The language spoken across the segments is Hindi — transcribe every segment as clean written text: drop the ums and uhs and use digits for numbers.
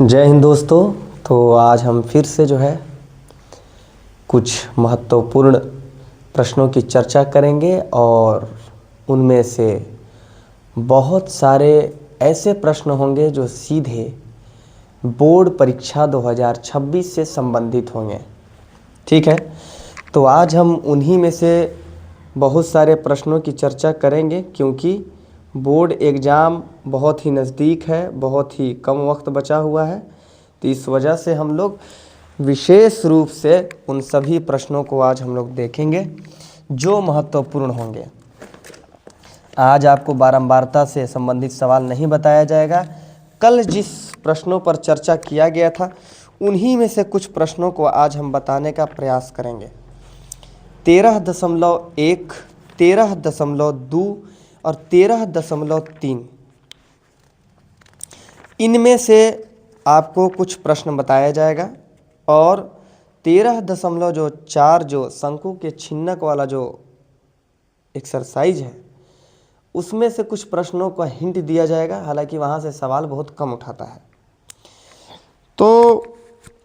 जय हिंद दोस्तों। तो आज हम फिर से जो है कुछ महत्वपूर्ण प्रश्नों की चर्चा करेंगे और उनमें से बहुत सारे ऐसे प्रश्न होंगे जो सीधे बोर्ड परीक्षा 2026 से संबंधित होंगे। ठीक है, तो आज हम उन्हीं में से बहुत सारे प्रश्नों की चर्चा करेंगे क्योंकि बोर्ड एग्ज़ाम बहुत ही नज़दीक है, बहुत ही कम वक्त बचा हुआ है। तो इस वजह से हम लोग विशेष रूप से उन सभी प्रश्नों को आज हम लोग देखेंगे जो महत्वपूर्ण होंगे। आज आपको बारंबारता से संबंधित सवाल नहीं बताया जाएगा। कल जिस प्रश्नों पर चर्चा किया गया था उन्हीं में से कुछ प्रश्नों को आज हम बताने का प्रयास करेंगे। 13.1, 13.2 और 13.3 इनमें से आपको कुछ प्रश्न बताया जाएगा और 13.4 जो शंकु के छिन्नक वाला जो एक्सरसाइज है उसमें से कुछ प्रश्नों का हिंट दिया जाएगा। हालांकि वहाँ से सवाल बहुत कम उठाता है। तो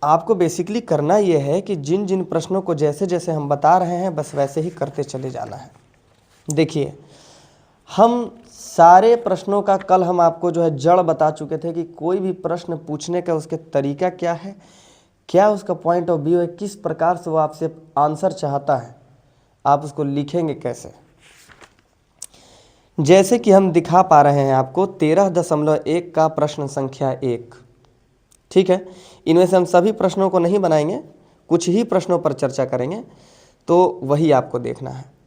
आपको बेसिकली करना ये है कि जिन जिन प्रश्नों को जैसे जैसे हम बता रहे हैं बस वैसे ही करते चले जाना है। देखिए, हम सारे प्रश्नों का कल हम आपको जो है जड़ बता चुके थे कि कोई भी प्रश्न पूछने का उसके तरीका क्या है, क्या उसका पॉइंट ऑफ व्यू है, किस प्रकार से वो आपसे आंसर चाहता है, आप उसको लिखेंगे कैसे। जैसे कि हम दिखा पा रहे हैं आपको 13.1 का प्रश्न संख्या 1। ठीक है, इनमें से हम सभी प्रश्नों को नहीं बनाएंगे, कुछ ही प्रश्नों पर चर्चा करेंगे, तो वही आपको देखना है।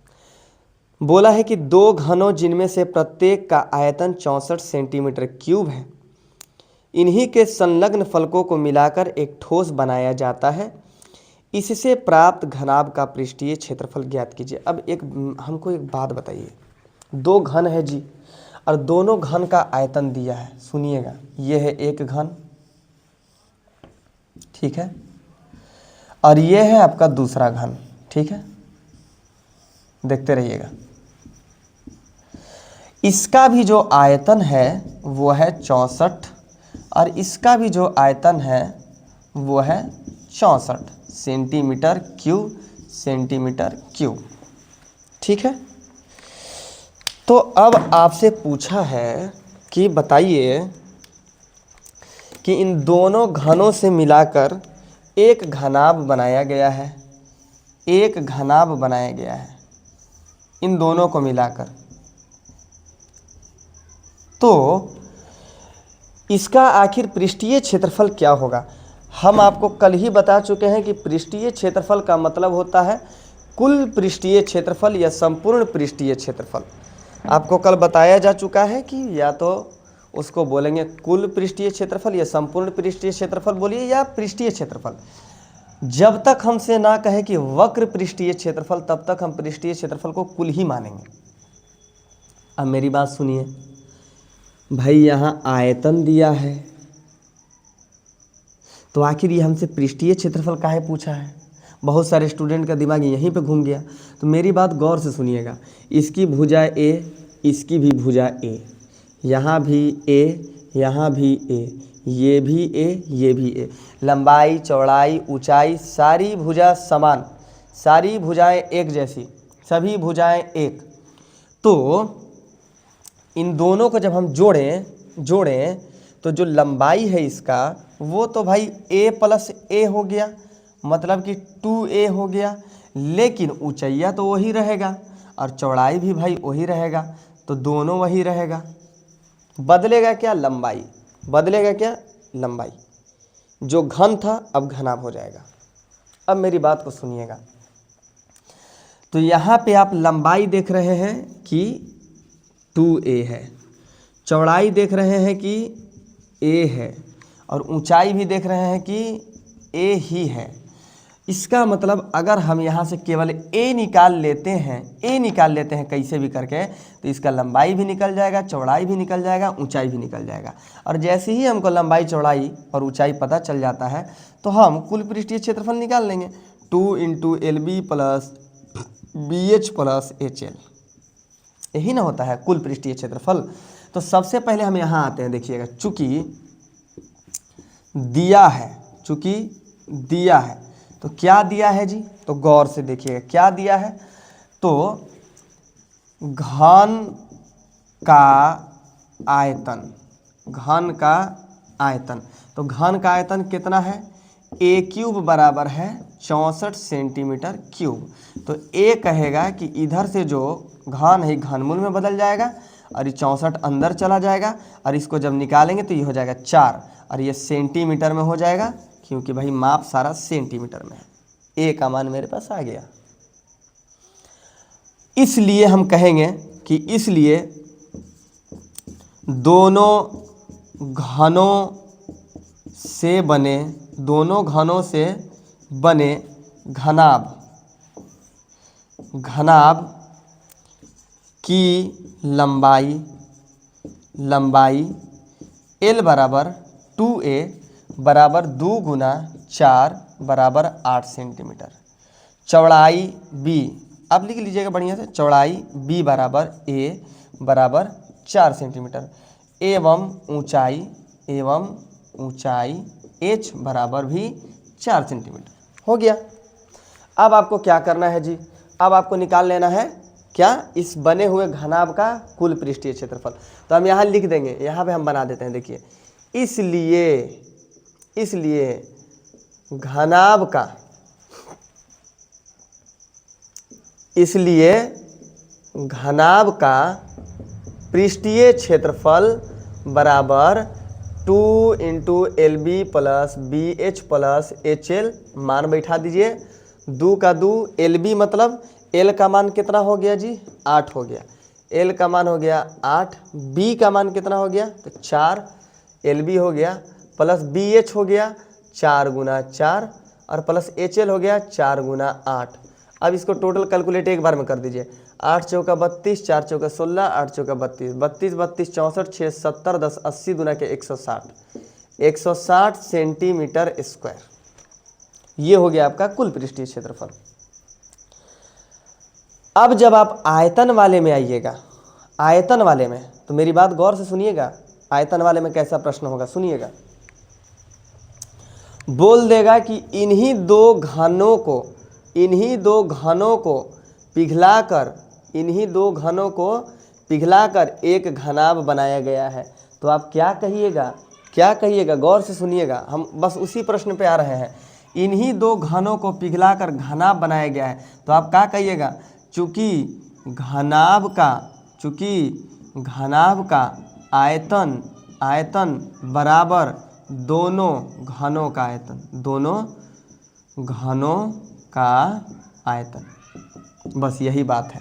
बोला है कि दो घनों जिनमें से प्रत्येक का आयतन 64 सेंटीमीटर क्यूब है, इन्हीं के संलग्न फलकों को मिलाकर एक ठोस बनाया जाता है। इससे प्राप्त घनाभ का पृष्ठीय क्षेत्रफल ज्ञात कीजिए। अब हमको एक बात बताइए, दो घन है जी और दोनों घन का आयतन दिया है। सुनिएगा, ये है एक घन, ठीक है, और ये है आपका दूसरा घन। ठीक है, देखते रहिएगा। इसका भी जो आयतन है वो है 64 और इसका भी जो आयतन है वो है 64 सेंटीमीटर क्यूब, सेंटीमीटर क्यूब। ठीक है, तो अब आपसे पूछा है कि बताइए कि इन दोनों घनों से मिलाकर एक घनाभ बनाया गया है, एक घनाभ बनाया गया है इन दोनों को मिलाकर। तो इसका आखिर पृष्ठीय क्षेत्रफल क्या होगा। हम आपको कल ही बता चुके हैं कि पृष्ठीय क्षेत्रफल का मतलब होता है कुल पृष्ठीय क्षेत्रफल या संपूर्ण पृष्ठीय क्षेत्रफल। आपको कल बताया जा चुका है कि या तो उसको बोलेंगे कुल पृष्ठीय क्षेत्रफल या संपूर्ण पृष्ठीय क्षेत्रफल बोलिए या पृष्ठीय क्षेत्रफल। जब तक हमसे ना कहे कि वक्र पृष्ठीय क्षेत्रफल तब तक हम पृष्ठीय क्षेत्रफल को कुल ही मानेंगे। अब मेरी बात सुनिए भाई, यहाँ आयतन दिया है तो आखिर ये हमसे पृष्ठीय क्षेत्रफल काहे पूछा है। बहुत सारे स्टूडेंट का दिमाग यहीं पे घूम गया। तो मेरी बात गौर से सुनिएगा, इसकी भुजा ए, इसकी भी भुजा ए, यहाँ भी ए, यहाँ भी ए, ये भी ए, ये भी ए, लंबाई चौड़ाई ऊंचाई सारी भुजा समान, सारी भुजाएं एक जैसी, सभी भुजाएं एक। तो इन दोनों को जब हम जोड़ें तो जो लंबाई है इसका वो तो भाई a प्लस ए हो गया, मतलब कि 2a हो गया। लेकिन ऊंचाइया तो वही रहेगा और चौड़ाई भी भाई वही रहेगा, तो दोनों वही रहेगा। बदलेगा क्या, लंबाई बदलेगा, क्या लंबाई। जो घन था अब घनाभ हो जाएगा। अब मेरी बात को सुनिएगा, तो यहाँ पे आप लंबाई देख रहे हैं कि 2a है, चौड़ाई देख रहे हैं कि a है और ऊंचाई भी देख रहे हैं कि a ही है। इसका मतलब अगर हम यहाँ से केवल a निकाल लेते हैं कैसे भी करके, तो इसका लंबाई भी निकल जाएगा, चौड़ाई भी निकल जाएगा, ऊंचाई भी निकल जाएगा। और जैसे ही हमको लंबाई चौड़ाई और ऊंचाई पता चल जाता है तो हम कुल पृष्ठीय क्षेत्रफल निकाल लेंगे। 2 × LB plus BH plus HL, यही ना होता है कुल पृष्ठीय क्षेत्रफल। तो सबसे पहले हम यहाँ आते हैं, देखिएगा, चूंकि दिया है, चूंकि दिया है, तो क्या दिया है जी, तो गौर से देखिएगा क्या दिया है, तो घन का आयतन, घन का आयतन, तो घन का आयतन कितना है, ए क्यूब बराबर है 64 सेंटीमीटर क्यूब। तो ए कहेगा कि इधर से जो घन है घनमूल में बदल जाएगा और ये 64 अंदर चला जाएगा और इसको जब निकालेंगे तो ये हो जाएगा 4 और ये सेंटीमीटर में हो जाएगा, क्योंकि भाई माप सारा सेंटीमीटर में है। ए का मान मेरे पास आ गया। इसलिए हम कहेंगे कि इसलिए दोनों घनों से बने, दोनों घनों से बने घनाभ, घनाभ की लंबाई, लंबाई L बराबर 2a बराबर 2 गुना 4 बराबर 8 सेंटीमीटर, चौड़ाई b, आप लिख लीजिएगा बढ़िया से, चौड़ाई b बराबर a बराबर 4 सेंटीमीटर एवं ऊंचाई, एवं ऊंचाई h बराबर भी 4 सेंटीमीटर हो गया। अब आपको क्या करना है जी, अब आपको निकाल लेना है क्या, इस बने हुए घनाभ का कुल पृष्ठीय क्षेत्रफल। तो हम यहाँ लिख देंगे, यहाँ पे हम बना देते हैं, देखिए, इसलिए घनाभ का, इसलिए घनाभ का पृष्ठीय क्षेत्रफल बराबर 2 into LB plus BH plus HL, मान बैठा दीजिए, 2 का 2, LB मतलब L का मान कितना हो गया जी, 8 हो गया, L का मान हो गया 8, B का मान कितना हो गया, तो 4, LB हो गया प्लस BH हो गया 4 गुना 4 और प्लस HL हो गया 4 गुना 8। अब इसको टोटल कैलकुलेट एक बार में कर दीजिए, 8 चौका 32, 4 चौका 16, 8 चौका 32, 32 32 64, 6 70, 10 80 गुना के 160, 160 सेंटीमीटर स्क्वायर, ये हो गया आपका कुल पृष्ठीय क्षेत्रफल। अब जब आप आयतन वाले में आइएगा, आयतन वाले में, तो मेरी बात गौर से सुनिएगा, आयतन वाले में कैसा प्रश्न होगा सुनिएगा, बोल देगा कि इन्हीं दो घनों को, इन्हीं दो घनों को पिघलाकर, इन्हीं दो घनों को पिघलाकर एक घनाभ बनाया गया है। तो आप क्या कहिएगा, क्या कहिएगा, गौर से सुनिएगा, हम बस उसी प्रश्न पे आ रहे हैं। इन्हीं दो घनों को पिघलाकर घनाभ बनाया गया है, तो आप क्या कहिएगा, चूँकि घनाभ का, चूँकि घनाभ का आयतन, आयतन बराबर दोनों घनों का आयतन, दोनों घनों का आयतन, बस यही बात है,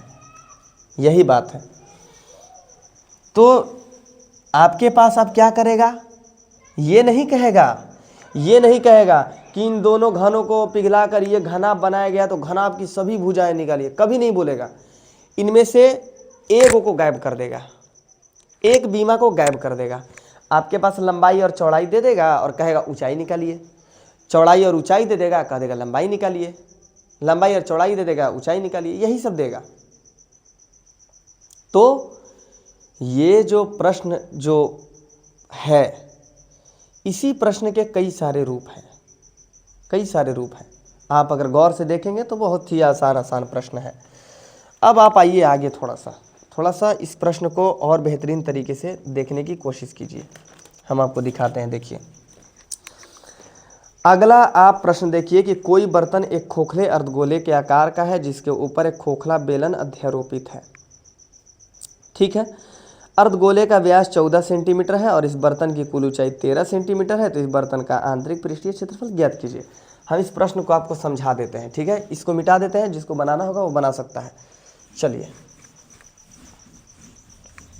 यही बात है। तो आपके पास अब क्या करेगा, ये नहीं कहेगा, ये नहीं कहेगा कि इन दोनों घनों को पिघलाकर ये घनाभ बनाया गया तो घनाभ की सभी भुजाएं निकालिए, कभी नहीं बोलेगा। इनमें से एक को गायब कर देगा, एक बीमा को गायब कर देगा। आपके पास लंबाई और चौड़ाई दे देगा और कहेगा ऊंचाई निकालिए, चौड़ाई और ऊंचाई दे देगा, कह देगा लंबाई निकालिए, लंबाई और चौड़ाई दे देगा, ऊंचाई निकालिए, यही सब देगा। तो ये जो प्रश्न जो है, इसी प्रश्न के कई सारे रूप हैं, कई सारे रूप हैं। आप अगर गौर से देखेंगे तो बहुत ही आसान प्रश्न है। अब आप आइए आगे, थोड़ा सा इस प्रश्न को और बेहतरीन तरीके से देखने की कोशिश कीजिए, हम आपको दिखाते हैं। देखिए अगला आप प्रश्न देखिए कि कोई बर्तन एक खोखले अर्धगोले के आकार का है जिसके ऊपर एक खोखला बेलन अध्यारोपित है, ठीक है। अर्धगोले का व्यास 14 सेंटीमीटर है और इस बर्तन की कुल ऊंचाई 13 सेंटीमीटर है। तो इस बर्तन का आंतरिक पृष्ठीय क्षेत्रफल ज्ञात कीजिए। हम इस प्रश्न को आपको समझा देते हैं, ठीक है, इसको मिटा देते हैं, जिसको बनाना होगा वो बना सकता है। चलिए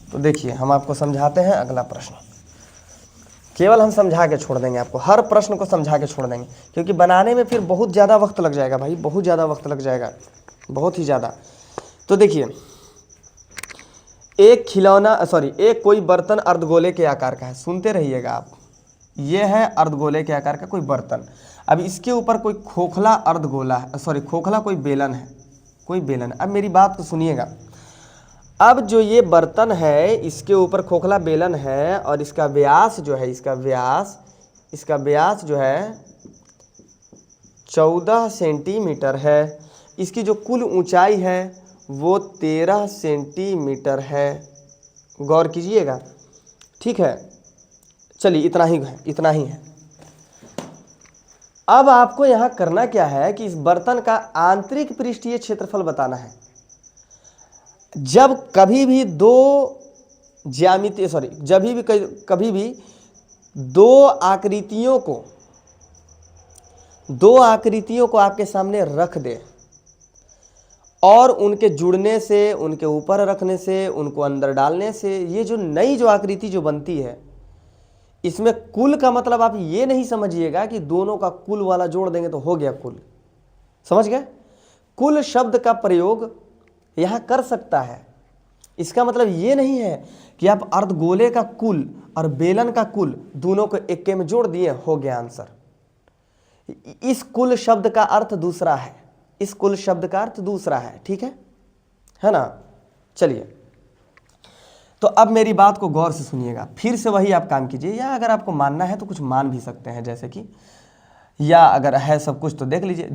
तो देखिए हम आपको समझाते हैं अगला प्रश्न। केवल हम समझा के छोड़ देंगे, आपको हर प्रश्न को समझा के छोड़ देंगे, क्योंकि बनाने में फिर बहुत ज़्यादा वक्त लग जाएगा भाई, बहुत ज़्यादा वक्त लग जाएगा, बहुत ही ज़्यादा। तो देखिए एक कोई बर्तन अर्धगोले के आकार का है, सुनते रहिएगा आप। ये है अर्धगोले के आकार का कोई बर्तन। अब इसके ऊपर कोई खोखला अर्धगोला है, खोखला कोई बेलन है, कोई बेलन। अब मेरी बात को सुनिएगा। अब जो ये बर्तन है इसके ऊपर खोखला बेलन है और इसका व्यास जो है, इसका व्यास जो है 14 सेंटीमीटर है। इसकी जो कुल ऊंचाई है वो 13 सेंटीमीटर है। गौर कीजिएगा, ठीक है। चलिए इतना ही है। अब आपको यहाँ करना क्या है कि इस बर्तन का आंतरिक पृष्ठीय क्षेत्रफल बताना है। जब कभी भी कभी भी दो आकृतियों को आपके सामने रख दे और उनके जुड़ने से, उनके ऊपर रखने से, उनको अंदर डालने से ये जो नई जो आकृति जो बनती है, इसमें कुल का मतलब आप ये नहीं समझिएगा कि दोनों का कुल वाला जोड़ देंगे तो हो गया कुल। समझ गए? कुल शब्द का प्रयोग यहां कर सकता है। इसका मतलब ये नहीं है कि आप अर्धगोले का कुल और बेलन का कुल दोनों को इक्के में जोड़ दिए, हो गया आंसर। इस कुल शब्द का अर्थ दूसरा है, ठीक है ना। चलिए, तो अब मेरी बात को गौर से सुनिएगा, फिर से वही आप काम कीजिए, या अगर आपको मानना है तो कुछ मान भी सकते हैं, जैसे कि, या अगर है सब कुछ तो देख लीजिए।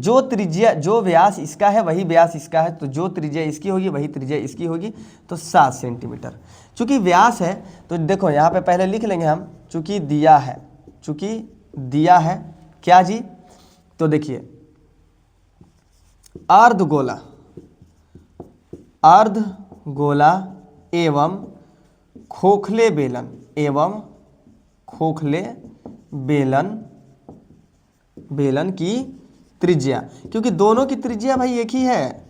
जो व्यास इसका है वही व्यास इसका है, तो जो त्रिज्या इसकी होगी वही त्रिज्या इसकी होगी, तो 7 सेंटीमीटर। चूंकि व्यास है तो देखो यहाँ पे पहले लिख लेंगे हम, चूंकि दिया है क्या जी, तो देखिए अर्धगोला एवं खोखले बेलन की त्रिज्या, क्योंकि दोनों की त्रिज्या भाई एक ही है,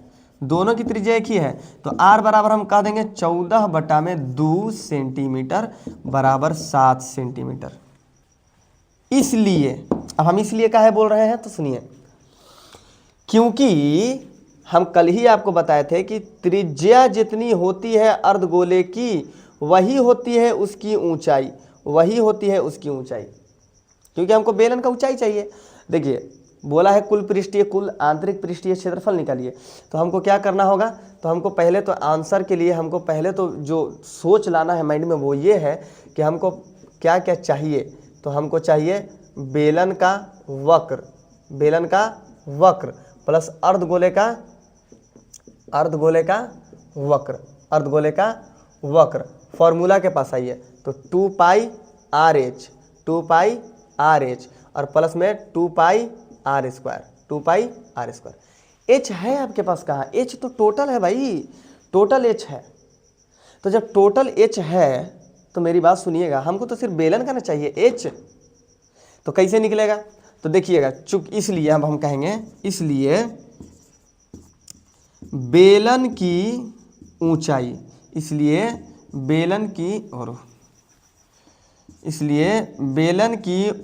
तो r बराबर हम कह देंगे 14/2 सेंटीमीटर बराबर 7 सेंटीमीटर। इसलिए अब हम इसलिए काहे बोल रहे हैं तो सुनिए, क्योंकि हम कल ही आपको बताए थे कि त्रिज्या जितनी होती है अर्धगोले की वही होती है उसकी ऊंचाई, क्योंकि हमको बेलन का ऊंचाई चाहिए। देखिए बोला है कुल आंतरिक पृष्ठीय क्षेत्रफल निकालिए, तो हमको क्या करना होगा, तो हमको पहले तो आंसर के लिए हमको पहले तो जो सोच लाना है माइंड में वो ये है कि हमको क्या क्या चाहिए। तो हमको चाहिए बेलन का वक्र प्लस अर्धगोले का वक्र। फॉर्मूला के पास आइए, तो 2 पाई आर एच और प्लस में 2 पाई आर स्क्वायर। एच है आपके पास कहाँ? एच तो टोटल है भाई, टोटल एच है। तो जब टोटल एच है तो मेरी बात सुनिएगा, हमको तो सिर्फ बेलन का ना चाहिए एच, तो कैसे निकलेगा? तो देखिएगा, इसलिए अब हम कहेंगे, इसलिए बेलन की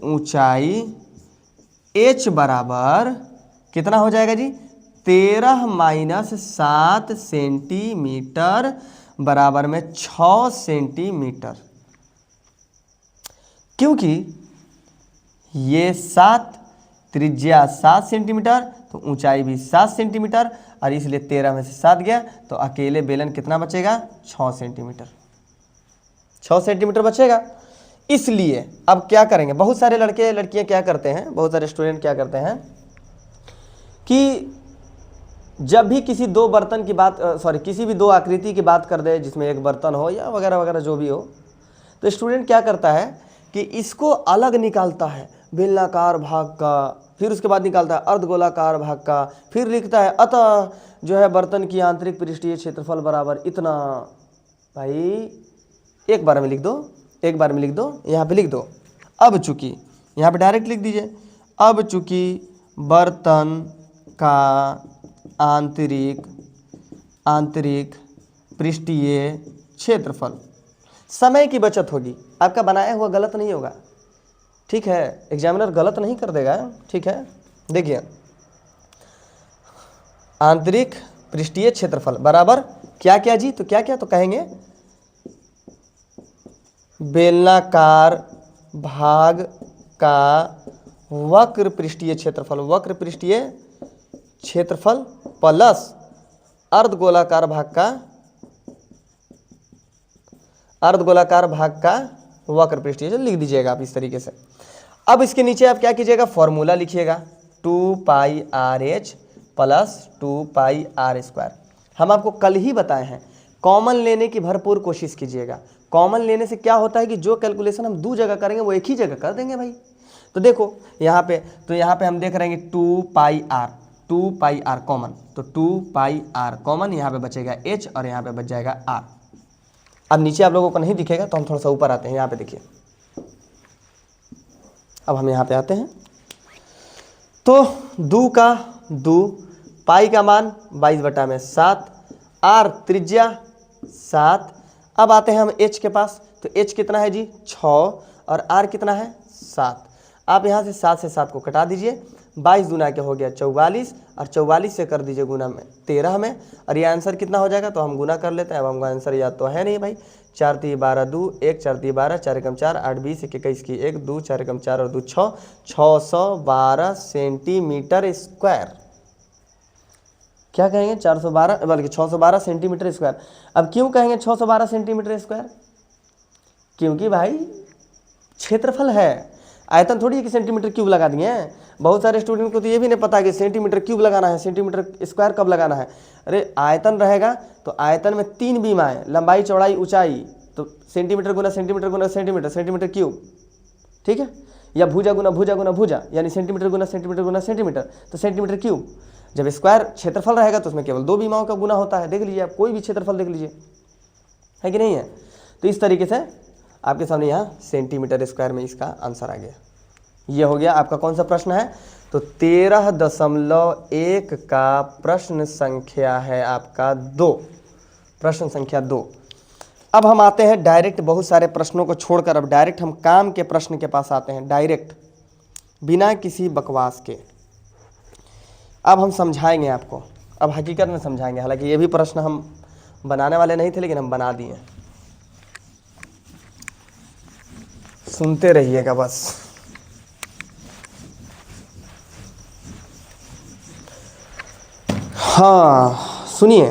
ऊंचाई h बराबर कितना हो जाएगा जी? 13 - 7 सेंटीमीटर बराबर में 6 सेंटीमीटर, क्योंकि ये 7 त्रिज्या 7 सेंटीमीटर तो ऊंचाई भी 7 सेंटीमीटर, और इसलिए 13 में से 7 गया तो अकेले बेलन कितना बचेगा? 6 सेंटीमीटर बचेगा। इसलिए अब क्या करेंगे, बहुत सारे लड़कियां क्या करते हैं, बहुत सारे स्टूडेंट क्या करते हैं कि जब भी किसी किसी भी दो आकृति की बात कर दे, जिसमें एक बर्तन हो या वगैरह वगैरह जो भी हो, तो स्टूडेंट क्या करता है कि इसको अलग निकालता है बेलनाकार भाग का, फिर उसके बाद निकालता है अर्धगोलाकार भाग का, फिर लिखता है अतः जो है बर्तन की आंतरिक पृष्ठीय क्षेत्रफल बराबर इतना। भाई एक बार में लिख दो, यहाँ पे लिख दो। अब चूंकि यहाँ पे डायरेक्ट लिख दीजिए, अब चूंकि बर्तन का आंतरिक पृष्ठीय क्षेत्रफल, समय की बचत होगी, आपका बनाया हुआ गलत नहीं होगा, ठीक है, एग्जामिनर गलत नहीं कर देगा, ठीक है। देखिए आंतरिक पृष्ठीय क्षेत्रफल बराबर क्या क्या जी, तो क्या तो कहेंगे बेलनाकार भाग का वक्र पृष्ठीय क्षेत्रफल प्लस अर्धगोलाकार भाग का अर्धगोलाकार भाग का वक्र पृष्ठीय जो लिख दीजिएगा आप इस तरीके से। अब इसके नीचे आप क्या कीजिएगा, फॉर्मूला लिखिएगा 2πr/h प्लस 2πr²। हम आपको कल ही बताए हैं कॉमन लेने की भरपूर कोशिश कीजिएगा। कॉमन लेने से क्या होता है कि जो कैलकुलेशन हम दो जगह करेंगे वो एक ही जगह कर देंगे भाई। तो देखो यहाँ पे हम देख रहे हैं कि 2πr कॉमन, तो 2πr कॉमन, यहाँ पे बचेगा h और यहाँ पे बच जाएगा r। अब नीचे आप लोगों को नहीं दिखेगा तो हम थोड़ा सा ऊपर आते हैं, यहाँ पे देखिए। अब हम यहाँ पे आते हैं तो 2 का 2, पाई का मान 22/7, r त्रिज्या 7। अब आते हैं हम h के पास, तो h कितना है जी 6 और r कितना है 7। आप यहाँ से 7 से 7 को कटा दीजिए, 22 दूना के हो गया 44 और 44 से कर दीजिए गुना में 13 में, और ये आंसर कितना हो जाएगा, तो हम गुना कर लेते हैं। अब हमको आंसर याद तो है नहीं भाई, 4 3 12 2, 1 4 3 12, 4 एकम 4, 8 20, 1 21 की 1, 2 4 एकम 4 और 2 6, 612 सेंटीमीटर स्क्वायर। क्या कहेंगे 412 बल्कि 612 सेंटीमीटर स्क्वायर। अब क्यों कहेंगे 612 सेंटीमीटर स्क्वायर, क्योंकि भाई क्षेत्रफल है, आयतन थोड़ी है कि सेंटीमीटर क्यूब लगा दिए हैं। बहुत सारे स्टूडेंट को तो ये भी नहीं पता कि सेंटीमीटर क्यूब लगाना है, सेंटीमीटर स्क्वायर कब लगाना है। अरे आयतन रहेगा तो आयतन में 3 बीमाएँ, लंबाई चौड़ाई ऊंचाई, तो सेंटीमीटर गुना सेंटीमीटर गुना सेंटीमीटर, सेंटीमीटर क्यूब, ठीक है। या भुजा गुना भुजा गुना भुजा, यानी सेंटीमीटर गुना सेंटीमीटर गुना सेंटीमीटर, तो सेंटीमीटर क्यूब। जब स्क्वायर क्षेत्रफल रहेगा तो उसमें केवल 2 बीमाओं का गुना होता है। देख लीजिए आप कोई भी क्षेत्रफल देख लीजिए, है कि नहीं है। तो इस तरीके से आपके सामने यहाँ सेंटीमीटर स्क्वायर में इसका आंसर आ गया। ये हो गया आपका कौन सा प्रश्न है, तो 13.1 का प्रश्न संख्या है आपका 2, प्रश्न संख्या 2। अब हम आते हैं डायरेक्ट, बहुत सारे प्रश्नों को छोड़कर अब डायरेक्ट हम काम के प्रश्न के पास आते हैं, डायरेक्ट बिना किसी बकवास के। अब हम समझाएंगे आपको, अब हकीकत में समझाएंगे। हालांकि ये भी प्रश्न हम बनाने वाले नहीं थे लेकिन हम बना दिए, सुनते रहिएगा बस। हाँ सुनिए,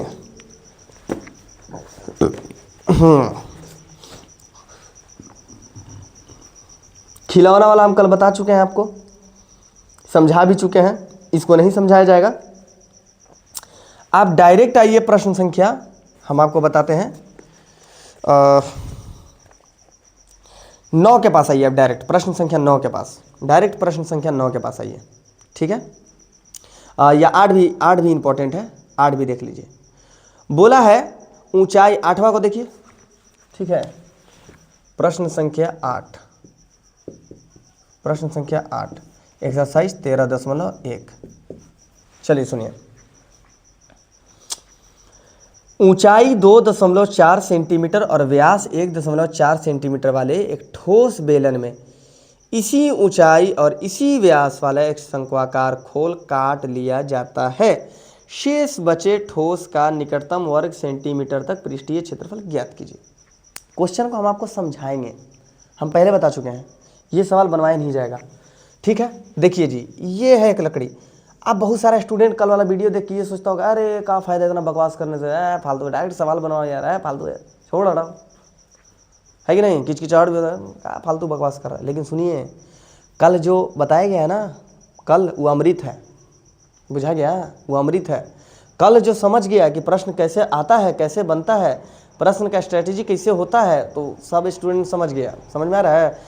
खिलौना वाला हम कल बता चुके हैं आपको, समझा भी चुके हैं, इसको नहीं समझाया जाएगा। आप डायरेक्ट आइए प्रश्न संख्या, हम आपको बताते हैं 9 के पास आइए। आप डायरेक्ट प्रश्न संख्या 9 के पास, डायरेक्ट प्रश्न संख्या 9 के पास आइए, ठीक है। या 8 भी इंपॉर्टेंट है, 8 भी देख लीजिए। बोला है ऊंचाई, 8वां को देखिए, ठीक है। प्रश्न संख्या 8, प्रश्न संख्या 8, एक्सरसाइज 13.1। चलिए सुनिए, ऊंचाई 2.4 सेंटीमीटर और व्यास 1.4 सेंटीमीटर वाले एक ठोस बेलन में इसी ऊंचाई और इसी व्यास वाला एक शंक्वाकार खोल काट लिया जाता है। शेष बचे ठोस का निकटतम वर्ग सेंटीमीटर तक पृष्ठीय क्षेत्रफल ज्ञात कीजिए। क्वेश्चन को हम आपको समझाएंगे, हम पहले बता चुके हैं, ये सवाल बनवाया नहीं जाएगा, ठीक है। देखिए जी, ये है एक लकड़ी। अब बहुत सारा स्टूडेंट कल वाला वीडियो देख के ये सोचता होगा, अरे क्या फ़ायदा इतना बकवास करने से, फालतू डायरेक्ट सवाल बनाओ यार, है फालतू है, छोड़ हटाओ, है कि नहीं। किचकिचाहट भी होता है, क्या फालतू बकवास कर रहा है। लेकिन सुनिए, कल जो बताया गया है ना, कल वो अमृत है, बुझा गया, वो अमृत है। कल जो समझ गया कि प्रश्न कैसे आता है, कैसे बनता है, प्रश्न का स्ट्रेटेजी कैसे होता है, तो सब स्टूडेंट समझ गया, समझ में आ रहा है।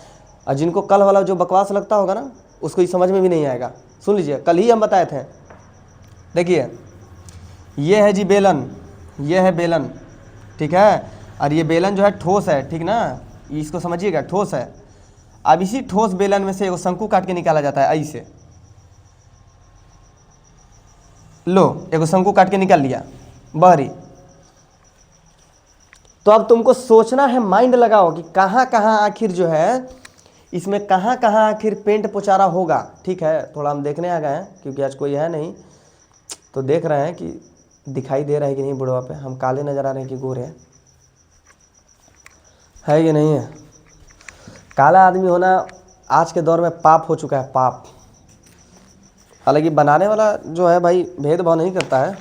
और जिनको कल वाला जो बकवास लगता होगा ना, उसको ही समझ में भी नहीं आएगा। सुन लीजिए, कल ही हम बताए थे, देखिए ये है जी बेलन, ये है बेलन, ठीक है। और ये बेलन जो है ठोस है, ठीक ना, इसको समझिएगा, ठोस है। अब इसी ठोस बेलन में से एक शंकु काट के निकाला जाता है, ऐसे लो, एक शंकु काट के निकाल लिया बहरी। तो अब तुमको सोचना है, माइंड लगाओ कि कहाँ कहाँ आखिर जो है इसमें कहाँ कहाँ आखिर पेंट पुचारा होगा, ठीक है। थोड़ा हम देखने आ गए हैं क्योंकि आज कोई है नहीं, तो देख रहे हैं कि दिखाई दे रहा है कि नहीं बुढ़वा पे, हम काले नज़र आ रहे हैं कि गोरे है कि नहीं है। काला आदमी होना आज के दौर में पाप हो चुका है, पाप। हालांकि बनाने वाला जो है भाई भेदभाव नहीं करता है,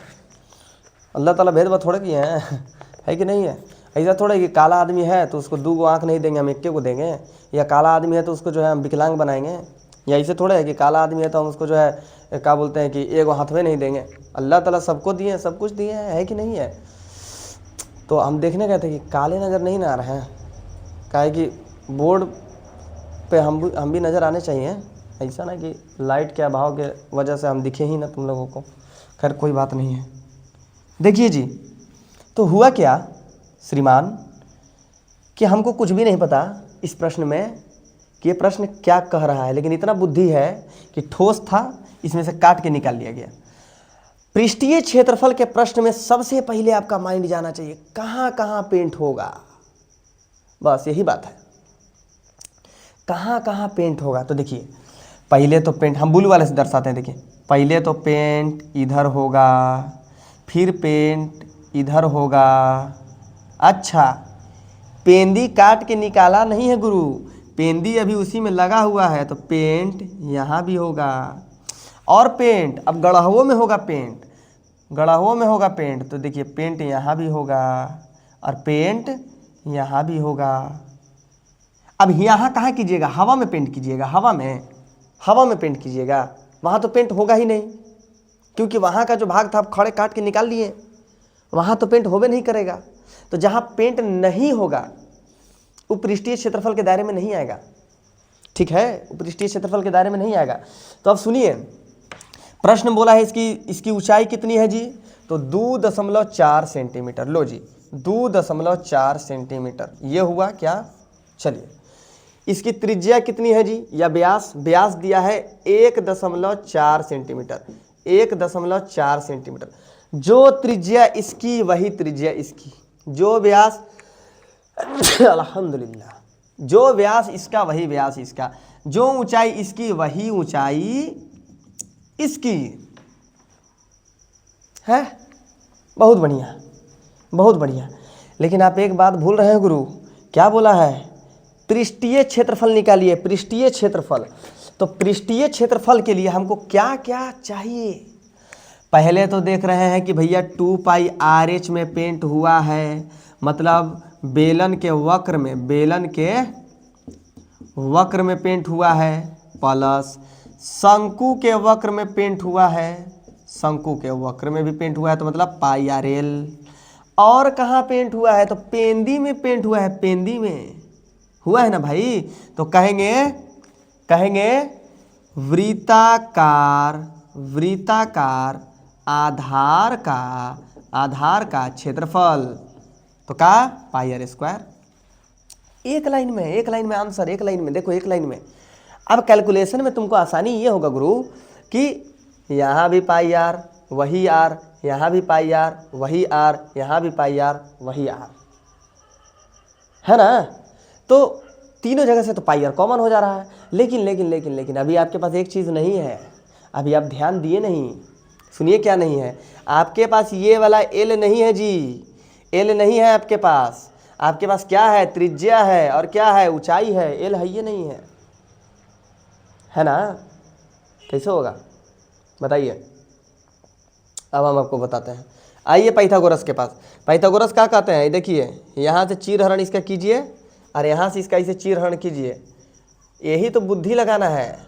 अल्लाह ताला भेदभाव थोड़े किए हैं, है कि नहीं है। ऐसा थोड़ा है कि काला आदमी है तो उसको 2 आँख नहीं देंगे, हम 1 को देंगे, या काला आदमी है तो उसको जो है हम विकलांग बनाएंगे, या ऐसे थोड़ा है कि काला आदमी है तो हम उसको जो है क्या बोलते हैं कि 1 हाथ में नहीं देंगे। अल्लाह ताला सबको दिए हैं, सब कुछ दिए हैं, है कि नहीं है। तो हम देखने गए थे कि काले नज़र नहीं ना आ रहे हैं, काहे कि बोर्ड पे हम भी नज़र आने चाहिए, ऐसा ना कि लाइट के अभाव के वजह से हम दिखे ही ना तुम लोगों को। खैर कोई बात नहीं है। देखिए जी, तो हुआ क्या श्रीमान कि हमको कुछ भी नहीं पता इस प्रश्न में कि ये प्रश्न क्या कह रहा है, लेकिन इतना बुद्धि है कि ठोस था, इसमें से काट के निकाल लिया गया। पृष्ठीय क्षेत्रफल के प्रश्न में सबसे पहले आपका माइंड जाना चाहिए कहाँ कहाँ पेंट होगा, बस यही बात है, कहाँ कहाँ पेंट होगा। तो देखिए पहले तो पेंट हम ब्लू वाले से दर्शाते हैं। देखिए पहले तो पेंट इधर होगा, फिर पेंट इधर होगा। अच्छा, पेंदी काट के निकाला नहीं है गुरु, पेंदी अभी उसी में लगा हुआ है, तो पेंट यहाँ भी होगा। और पेंट अब गड़हवों में होगा, पेंट गड़हवों में होगा पेंट, तो देखिए पेंट यहाँ भी होगा और पेंट यहाँ भी होगा। अब यहाँ कहाँ कीजिएगा, हवा में पेंट कीजिएगा, हवा में पेंट कीजिएगा, वहाँ तो पेंट होगा ही नहीं, क्योंकि वहाँ का जो भाग था आप खड़े काट के निकाल लिए, वहाँ तो पेंट होबे नहीं करेगा। तो जहाँ पेंट नहीं होगा वो पृष्ठीय क्षेत्रफल के दायरे में नहीं आएगा, ठीक है, वो पृष्ठीय क्षेत्रफल के दायरे में नहीं आएगा। तो अब सुनिए, प्रश्न बोला है इसकी ऊंचाई कितनी है जी, तो 2.4 सेंटीमीटर। लो जी 2.4 सेंटीमीटर ये हुआ क्या। चलिए इसकी त्रिज्या कितनी है जी, या व्यास दिया है 1.4 सेंटीमीटर, 1.4 सेंटीमीटर। जो त्रिज्या इसकी वही त्रिज्या इसकी, जो व्यास अल्हम्दुलिल्लाह, जो व्यास इसका वही व्यास इसका, जो ऊंचाई इसकी वही ऊंचाई इसकी है। बहुत बढ़िया, बहुत बढ़िया। लेकिन आप एक बात भूल रहे हैं गुरु, क्या बोला है, पृष्ठीय क्षेत्रफल निकालिए, पृष्ठीय क्षेत्रफल। तो पृष्ठीय क्षेत्रफल के लिए हमको क्या क्या चाहिए। पहले तो देख रहे हैं कि भैया 2πRH में पेंट हुआ है, मतलब बेलन के वक्र में, बेलन के वक्र में पेंट हुआ है, प्लस शंकु के वक्र में पेंट हुआ है, शंकु के वक्र में भी पेंट हुआ है, तो मतलब πRL। और कहाँ पेंट हुआ है, तो पेंदी में पेंट हुआ है, पेंदी में हुआ है ना भाई। तो कहेंगे वृत्ताकार आधार का क्षेत्रफल, तो का πr²। एक लाइन में आंसर, एक लाइन में देखो, एक लाइन में। अब कैलकुलेशन में तुमको आसानी ये होगा गुरु कि यहाँ भी πr वही r, यहाँ भी πr वही r, यहाँ भी πr वही r, है ना। तो तीनों जगह से तो πr कॉमन हो जा रहा है। लेकिन अभी आपके पास एक चीज़ नहीं है, अभी आप ध्यान दिए नहीं, सुनिए क्या नहीं है, आपके पास ये वाला l नहीं है जी, l नहीं है आपके पास। आपके पास क्या है, त्रिज्या है, और क्या है, ऊंचाई है, l है ये नहीं है ना। कैसे होगा बताइए, अब हम आपको बताते हैं। आइए पाइथागोरस के पास। पाइथागोरस क्या कहते हैं, देखिए यहाँ से चीरहरण इसका कीजिए और यहाँ से इसका इसे चीरहरण कीजिए, यही तो बुद्धि लगाना है।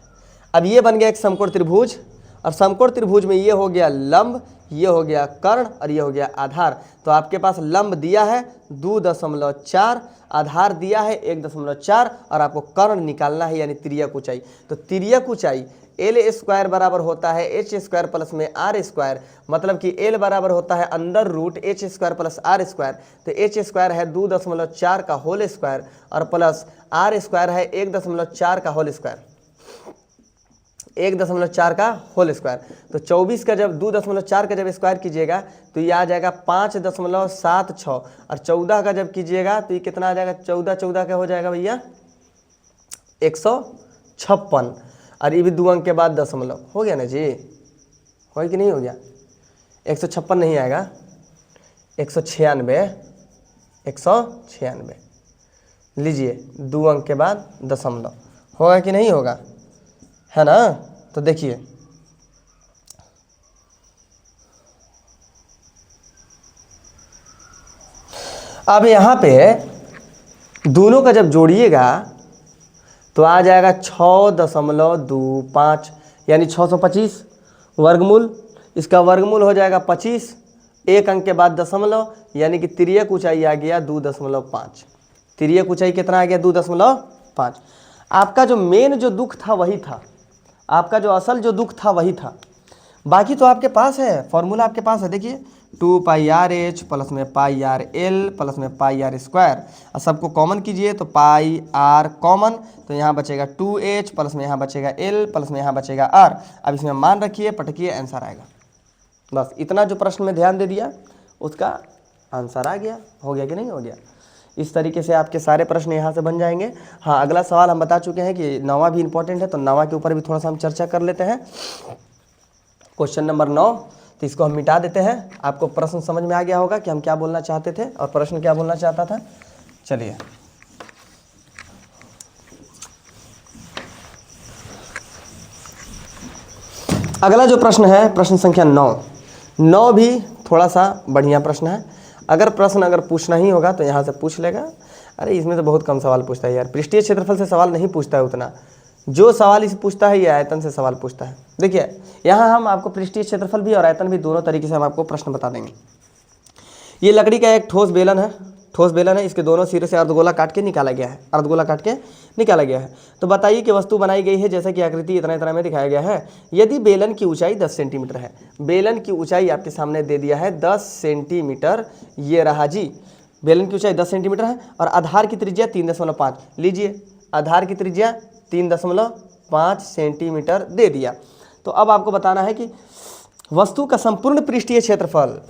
अब ये बन गया एक समकोण त्रिभुज, और समकोण त्रिभुज में ये हो गया लंब, ये हो गया कर्ण, और ये हो गया आधार। तो आपके पास लंब दिया है 2.4, आधार दिया है 1.4, और आपको कर्ण निकालना है यानी तिर्यक ऊंचाई। तो तिर्यक ऊंचाई L² बराबर होता है h² प्लस में r², मतलब कि L बराबर होता है under root h² plus r²। तो h² है 2.4 का होल स्क्वायर, और प्लस r² है 1.4 का होल स्क्वायर, 1.4 का होल स्क्वायर। तो 24 का जब 2.4 का जब स्क्वायर कीजिएगा तो ये आ जाएगा 5.76, और 14 का जब कीजिएगा तो ये कितना आ जाएगा, 14 का हो जाएगा भैया 156, और ये भी 2 अंक के बाद दशमलव हो गया ना जी, हो कि नहीं हो गया। 156 नहीं आएगा, 196 लीजिए, 2 अंक के बाद दशमलव, होगा कि नहीं होगा, है ना। तो देखिए अब यहाँ पे दोनों का जब जोड़िएगा तो आ जाएगा 6.25 यानी 625 वर्गमूल। इसका वर्गमूल हो जाएगा 25, एक अंक के बाद दशमलव, यानी कि तिर्यक ऊंचाई आ गया 2.5। तिर्यक ऊंचाई कितना आ गया 2.5। आपका जो मेन जो दुख था वही था, आपका जो असल जो दुख था वही था। बाकी तो आपके पास है, फॉर्मूला आपके पास है। देखिए 2πr(h) प्लस में πr(l) प्लस में πr², और सबको कॉमन कीजिए तो πr कॉमन, तो यहाँ बचेगा 2h प्लस में यहाँ बचेगा l प्लस में यहाँ बचेगा r। अब इसमें मान रखिए, पटकिए, आंसर आएगा। बस इतना जो प्रश्न में ध्यान दे दिया उसका आंसर आ गया। हो गया कि नहीं हो गया? इस तरीके से आपके सारे प्रश्न यहाँ से बन जाएंगे। हाँ, अगला सवाल हम बता चुके हैं कि 9वां भी इंपॉर्टेंट है, तो 9वां के ऊपर भी थोड़ा सा हम चर्चा कर लेते हैं। क्वेश्चन नंबर 9, तो इसको हम मिटा देते हैं। आपको प्रश्न समझ में आ गया होगा कि हम क्या बोलना चाहते थे और प्रश्न क्या बोलना चाहता था। चलिए, अगला जो प्रश्न है प्रश्न संख्या 9 भी थोड़ा सा बढ़िया प्रश्न है। अगर प्रश्न पूछना ही होगा तो यहाँ से पूछ लेगा। अरे इसमें तो बहुत कम सवाल पूछता है यार, पृष्ठीय क्षेत्रफल से सवाल नहीं पूछता है उतना। जो सवाल इसे पूछता है ये आयतन से सवाल पूछता है। देखिए यहाँ हम आपको पृष्ठीय क्षेत्रफल भी और आयतन भी दोनों तरीके से हम आपको प्रश्न बता देंगे। ये लकड़ी का एक ठोस बेलन है, इसके दोनों सिरे से अर्धगोला काट के निकाला गया है। तो बताइए कि वस्तु बनाई गई है जैसे कि आकृति इतना में दिखाया गया है। यदि बेलन की ऊंचाई 10 सेंटीमीटर है, बेलन की ऊंचाई आपके सामने दे दिया है 10 सेंटीमीटर, ये रहा जी, बेलन की ऊंचाई 10 सेंटीमीटर है और आधार की त्रिज्या 3.5। लीजिए, आधार की त्रिज्या 3.5 सेंटीमीटर दे दिया। तो अब आपको बताना है कि वस्तु का संपूर्ण पृष्ठीय क्षेत्रफल।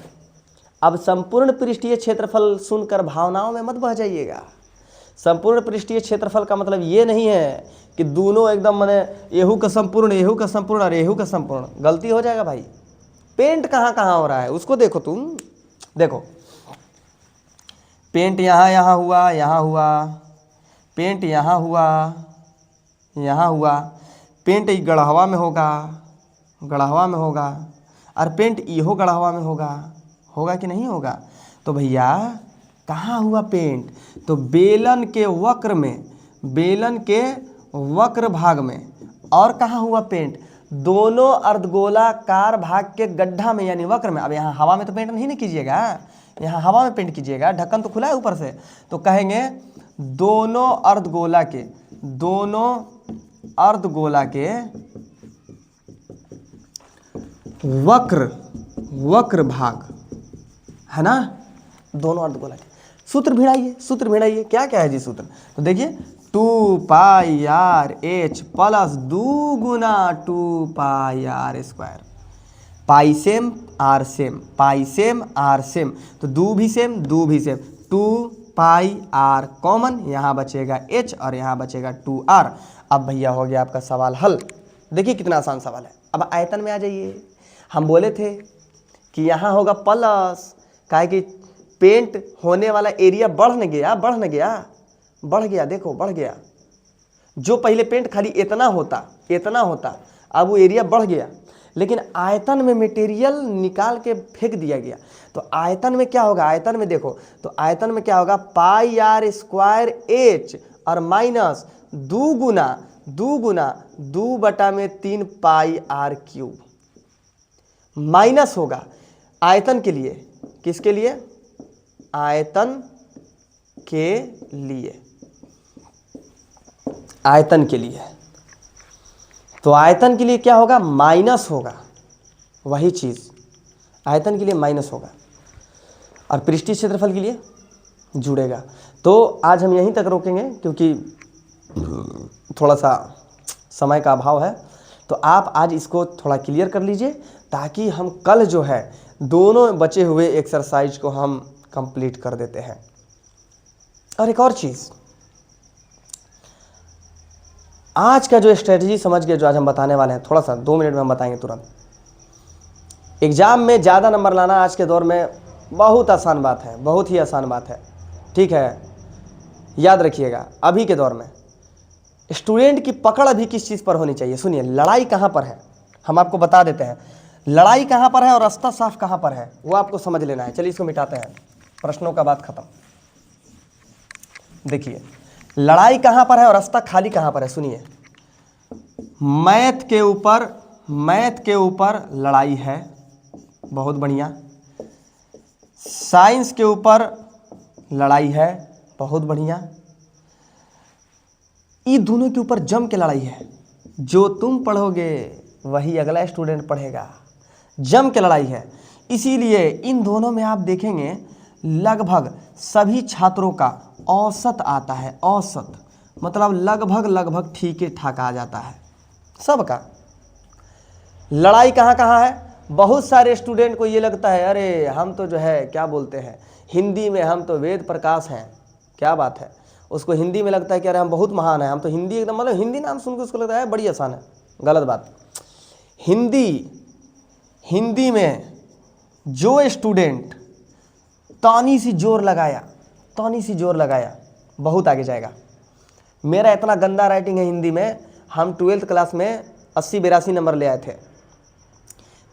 अब संपूर्ण पृष्ठीय क्षेत्रफल सुनकर भावनाओं में मत बह जाइएगा। संपूर्ण पृष्ठीय क्षेत्रफल का मतलब ये नहीं है कि दोनों एकदम माने एहू का संपूर्ण और एहू का संपूर्ण, गलती हो जाएगा भाई। पेंट कहाँ हो रहा है उसको देखो, तुम देखो, पेंट यहाँ हुआ, पेंट यहाँ हुआ, पेंट गढ़हवा में होगा और पेंट इहो गढ़हवा में होगा कि नहीं होगा? तो भैया कहाँ हुआ पेंट? तो बेलन के वक्र भाग में। और कहाँ हुआ पेंट? दोनों अर्धगोलाकार भाग के गड्ढा में यानी वक्र में। अब यहाँ हवा में तो पेंट नहीं कीजिएगा, यहाँ हवा में पेंट कीजिएगा, ढक्कन तो खुला है ऊपर से। तो कहेंगे दोनों अर्धगोला के वक्र भाग है ना, दोनों अर्धगोला के। सूत्र भिड़ाइए, क्या है जी सूत्र? तो देखिए 2πr(h) प्लस 2 गुना 2πr²। Pi same r same, तो दो भी सेम 2πr कॉमन, यहाँ बचेगा h और यहाँ बचेगा 2r। अब भैया हो गया आपका सवाल हल। देखिए कितना आसान सवाल है। अब आयतन में आ जाइए। हम बोले थे कि यहाँ होगा प्लस, काहे कि पेंट होने वाला एरिया बढ़ गया, देखो बढ़ गया। जो पहले पेंट खाली इतना होता, अब वो एरिया बढ़ गया। लेकिन आयतन में मटेरियल निकाल के फेंक दिया गया। तो आयतन में क्या होगा? आयतन में देखो, तो आयतन में क्या होगा? πr² और माइनस 2 गुना 2/3 πr³ माइनस होगा आयतन के लिए। किसके लिए? आयतन के लिए। तो आयतन के लिए क्या होगा? माइनस होगा, वही चीज़ आयतन के लिए माइनस होगा और पृष्ठीय क्षेत्रफल के लिए जुड़ेगा। तो आज हम यहीं तक रोकेंगे क्योंकि थोड़ा सा समय का अभाव है। तो आप आज इसको थोड़ा क्लियर कर लीजिए ताकि हम कल जो है दोनों बचे हुए एक्सरसाइज को हम कंप्लीट कर देते हैं। और एक और चीज़, आज का जो स्ट्रेटजी समझ गए जो आज हम बताने वाले हैं, थोड़ा सा 2 मिनट में हम बताएंगे तुरंत। एग्जाम में ज़्यादा नंबर लाना आज के दौर में बहुत आसान बात है, बहुत ही आसान बात है, ठीक है। याद रखिएगा अभी के दौर में स्टूडेंट की पकड़ अभी किस चीज़ पर होनी चाहिए। सुनिए, लड़ाई कहाँ पर है हम आपको बता देते हैं। लड़ाई कहाँ पर है और रास्ता साफ कहाँ पर है वो आपको समझ लेना है। चलिए इसको मिटाते हैं, प्रश्नों का बात खत्म। देखिए लड़ाई कहाँ पर है और रास्ता खाली कहाँ पर है, सुनिए। मैथ के ऊपर लड़ाई है, बहुत बढ़िया। साइंस के ऊपर लड़ाई है, बहुत बढ़िया। ये दोनों के ऊपर जम के लड़ाई है। जो तुम पढ़ोगे वही अगला स्टूडेंट पढ़ेगा, जम के लड़ाई है। इसीलिए इन दोनों में आप देखेंगे लगभग सभी छात्रों का औसत आता है, औसत मतलब लगभग ठीक ठाक आ जाता है सबका। लड़ाई कहाँ कहाँ है? बहुत सारे स्टूडेंट को ये लगता है अरे हम तो जो है क्या बोलते हैं हिंदी में हम तो वेद प्रकाश हैं, क्या बात है। उसको हिंदी में लगता है कि अरे हम बहुत महान हैं, हम तो हिंदी एकदम मतलब हिंदी नाम सुन के उसको लगता है बड़ी आसान है। गलत बात। हिंदी में जो स्टूडेंट तानी सी जोर लगाया बहुत आगे जाएगा। मेरा इतना गंदा राइटिंग है हिंदी में, हम 12th क्लास में 80-82 नंबर ले आए थे।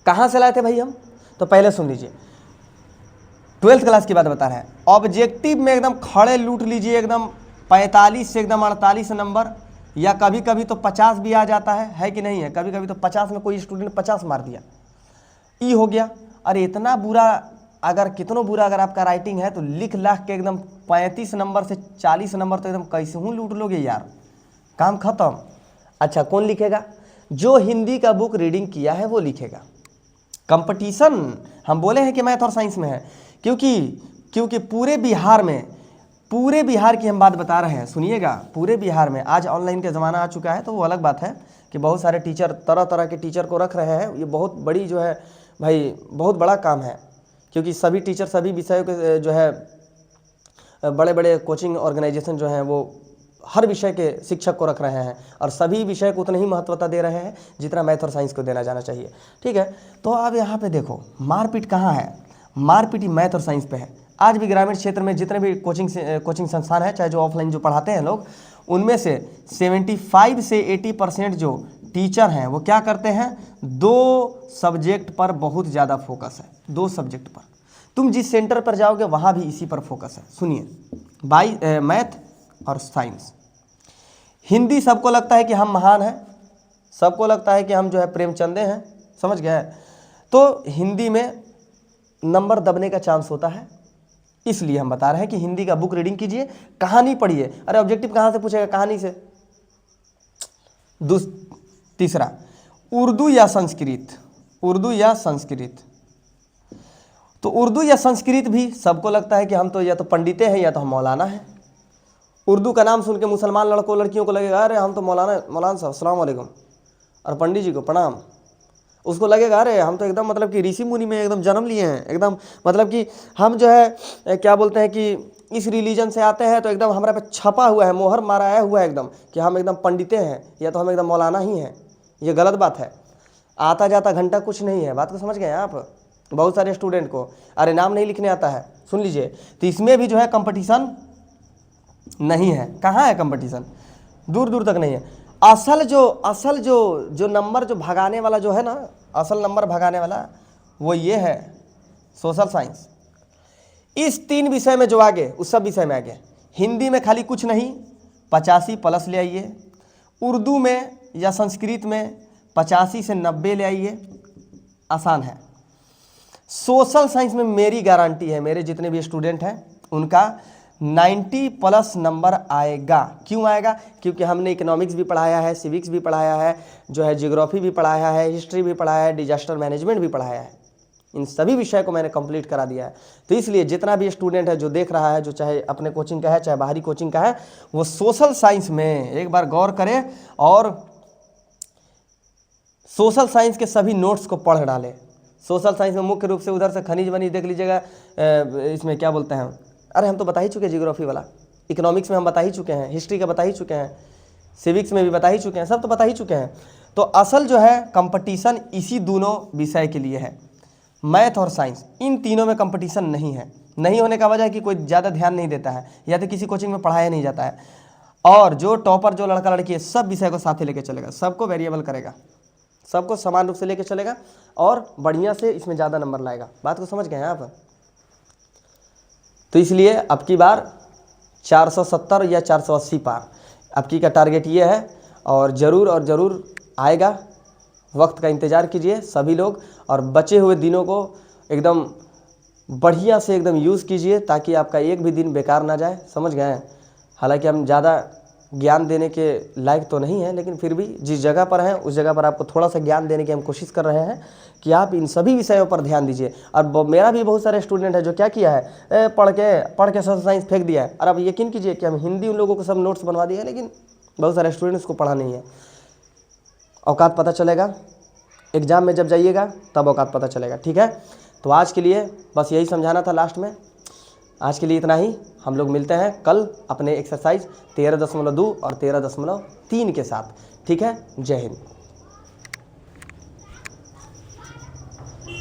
कहाँ से लाए थे भाई हम? तो पहले सुन लीजिए, 12th क्लास की बात बता रहे हैं। ऑब्जेक्टिव में एकदम खड़े लूट लीजिए, एकदम 45 से एकदम 48 नंबर, या कभी कभी तो 50 भी आ जाता है कि नहीं है? कभी कभी तो 50 में कोई स्टूडेंट 50 मार दिया, ई हो गया। अरे इतना बुरा, अगर कितना बुरा अगर आपका राइटिंग है तो लिख लाख के एकदम 35 नंबर से 40 नंबर तो एकदम कैसे हूँ लूट लोगे यार, काम खत्म। अच्छा कौन लिखेगा? जो हिंदी का बुक रीडिंग किया है वो लिखेगा। कंपटीशन हम बोले हैं कि मैथ और साइंस में है, क्योंकि पूरे बिहार की हम बात बता रहे हैं, सुनिएगा। पूरे बिहार में आज ऑनलाइन का ज़माना आ चुका है तो वो अलग बात है कि बहुत सारे टीचर तरह तरह के टीचर को रख रहे हैं। ये बहुत बड़ी जो है भाई बहुत बड़ा काम है, क्योंकि सभी टीचर सभी विषयों के जो है बड़े बड़े कोचिंग ऑर्गेनाइजेशन जो हैं वो हर विषय के शिक्षक को रख रहे हैं और सभी विषय को उतना ही महत्वता दे रहे हैं जितना मैथ और साइंस को देना जाना चाहिए। ठीक है, तो अब यहाँ पे देखो मारपीट कहाँ है? मारपीट ही मैथ और साइंस पे है। आज भी ग्रामीण क्षेत्र में जितने भी कोचिंग संस्थान है, चाहे जो ऑफलाइन जो पढ़ाते हैं लोग, उनमें से 75 से 80% जो टीचर हैं वो क्या करते हैं? 2 सब्जेक्ट पर बहुत ज़्यादा फोकस है, 2 सब्जेक्ट पर। तुम जिस सेंटर पर जाओगे वहाँ भी इसी पर फोकस है। सुनिए, मैथ और साइंस। हिंदी सबको लगता है कि हम महान हैं, सबको लगता है कि हम जो है प्रेमचंदे हैं, समझ गए? तो हिंदी में नंबर दबने का चांस होता है, इसलिए हम बता रहे हैं कि हिंदी का बुक रीडिंग कीजिए, कहानी पढ़िए। अरे ऑब्जेक्टिव कहाँ से पूछेगा? कहानी से। तीसरा, उर्दू या संस्कृत। तो उर्दू या संस्कृत भी सबको लगता है कि हम तो या तो पंडितें हैं या तो हम मौलाना हैं। उर्दू का नाम सुन के मुसलमान लड़कियों को लगेगा अरे हम तो मौलाना साहब अस्सलाम वालेकुम, और पंडित जी को प्रणाम। उसको लगेगा अरे हम तो एकदम मतलब कि ऋषि मुनि में एकदम जन्म लिए हैं, एकदम मतलब कि हम जो है क्या बोलते हैं कि इस रिलीजन से आते हैं, तो एकदम हमारे पे छपा हुआ है, मोहर माराया हुआ है एकदम कि हम एकदम पंडितें हैं या तो हम एकदम मौलाना ही हैं। ये गलत बात है। आता जाता घंटा कुछ नहीं है। बात को समझ गए आप? बहुत सारे स्टूडेंट को अरे नाम नहीं लिखने आता है, सुन लीजिए। तो इसमें भी जो है कंपटीशन नहीं है। कहाँ है कंपटीशन? दूर दूर तक नहीं है। असल जो नंबर जो भगाने वाला जो है ना, असल नंबर भगाने वाला वो ये है सोशल साइंस। इस 3 विषय में जो आगे उस सब विषय में आगे। हिंदी में खाली कुछ नहीं 85 प्लस ले आइए, उर्दू में या संस्कृत में 85 से 90 ले आइए, आसान है। सोशल साइंस में मेरी गारंटी है, मेरे जितने भी स्टूडेंट हैं उनका 90 प्लस नंबर आएगा। क्यों आएगा? क्योंकि हमने इकोनॉमिक्स भी पढ़ाया है, सिविक्स भी पढ़ाया है, जो है जियोग्राफी भी पढ़ाया है, हिस्ट्री भी पढ़ाया है, डिजास्टर मैनेजमेंट भी पढ़ाया है। इन सभी विषय को मैंने कंप्लीट करा दिया है। तो इसलिए जितना भी स्टूडेंट है जो देख रहा है, जो चाहे अपने कोचिंग का है चाहे बाहरी कोचिंग का है, वो सोशल साइंस में एक बार गौर करें और सोशल साइंस के सभी नोट्स को पढ़ डालें। सोशल साइंस में मुख्य रूप से उधर से खनिज वनिज देख लीजिएगा, इसमें क्या बोलते हैं, अरे हम तो बता ही चुके हैं जियोग्राफी वाला, इकोनॉमिक्स में हम बता ही चुके हैं, हिस्ट्री का बता ही चुके हैं, सिविक्स में भी बता ही चुके हैं, सब तो बता ही चुके हैं। तो असल जो है कंपटीशन इसी दोनों विषय के लिए है, मैथ और साइंस। इन तीनों में कंपटीशन नहीं है। नहीं होने का वजह है कि कोई ज़्यादा ध्यान नहीं देता है या तो किसी कोचिंग में पढ़ाया नहीं जाता है। और जो टॉपर जो लड़का लड़की है सब विषय को साथ ही लेके चलेगा, सबको वेरिएबल करेगा, सबको समान रूप से लेके चलेगा और बढ़िया से इसमें ज़्यादा नंबर लाएगा। बात को समझ गए हैं आप? तो इसलिए अब की बार 470 या 480 पार। आपकी का टारगेट ये है और ज़रूर आएगा। वक्त का इंतज़ार कीजिए सभी लोग और बचे हुए दिनों को एकदम बढ़िया से एकदम यूज़ कीजिए ताकि आपका एक भी दिन बेकार ना जाए। समझ गए? हालांकि हम ज़्यादा ज्ञान देने के लायक तो नहीं है, लेकिन फिर भी जिस जगह पर हैं उस जगह पर आपको थोड़ा सा ज्ञान देने की हम कोशिश कर रहे हैं कि आप इन सभी विषयों पर ध्यान दीजिए। और मेरा भी बहुत सारे स्टूडेंट है जो क्या किया है, पढ़ के सोशल साइंस फेंक दिया है। और आप यकीन कीजिए कि हम हिंदी उन लोगों को सब नोट्स बनवा दिए हैं, लेकिन बहुत सारे स्टूडेंट्स को पढ़ा नहीं है। औकात पता चलेगा एग्ज़ाम में जब जाइएगा, तब औकात पता चलेगा। ठीक है, तो आज के लिए बस यही समझाना था लास्ट में। आज के लिए इतना ही। हम लोग मिलते हैं कल अपने एक्सरसाइज 13.2 और 13.3 के साथ। ठीक है, जय हिंद।